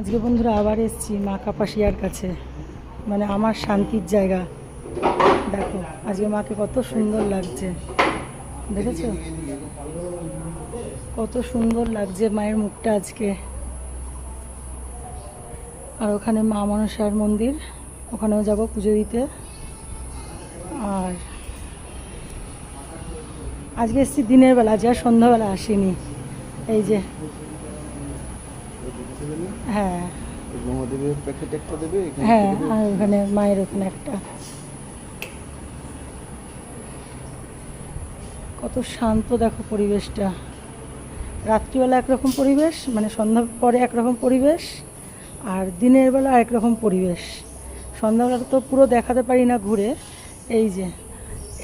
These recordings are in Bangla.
আজকে বন্ধুরা আবার এসেছি মা কাপাসিয়ার কাছে, মানে আমার শান্তির জায়গা। দেখো আজকে মাকে কত সুন্দর লাগছে, দেখেছো কত সুন্দর লাগছে মায়ের মুখটা আজকে। আর ওখানে মা মনসার মন্দির, ওখানেও যাব পুজো দিতে। আর আজকে এসেছি দিনের বেলা, আজকে আর সন্ধ্যাবেলা আসিনি। এই যে হ্যাঁ হ্যাঁ, আর ওখানে মায়ের ওখানে একটা কত শান্ত দেখো পরিবেশটা। রাত্রিবেলা একরকম পরিবেশ, মানে সন্ধ্যার পরে একরকম পরিবেশ, আর দিনের বেলা আরেক রকম পরিবেশ। সন্ধ্যাবেলা তো পুরো দেখাতে পারি না ঘুরে। এই যে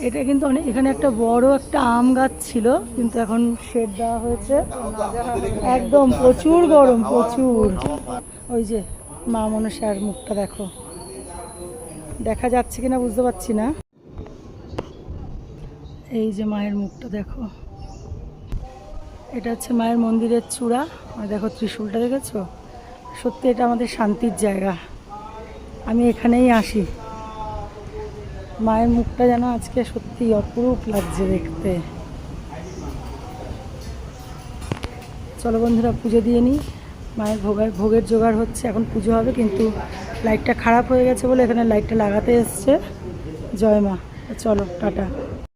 এটা কিন্তু অনেক, এখানে একটা বড় একটা আম গাছ ছিল, কিন্তু এখন শেড দেওয়া হয়েছে। একদম প্রচুর গরম, প্রচুর। ওই যে মা মনসার মুখটা দেখো, দেখা যাচ্ছে কিনা বুঝতে পারছি না। এই যে মায়ের মুখটা দেখো, এটা হচ্ছে মায়ের মন্দিরের চূড়া। আর দেখো ত্রিশূলটা দেখেছো। সত্যি এটা আমাদের শান্তির জায়গা, আমি এখানেই আসি। মায়ের মুখটা যেন আজকে সত্যি অপরূপ লাগছে দেখতে। চলো বন্ধুরা পুজো দিয়ে নিই। মায়ের ভোগের জোগাড় হচ্ছে, এখন পুজো হবে, কিন্তু লাইটটা খারাপ হয়ে গেছে বলে এখানে লাইটটা লাগাতে এসছে। জয় মা, চলো টাটা।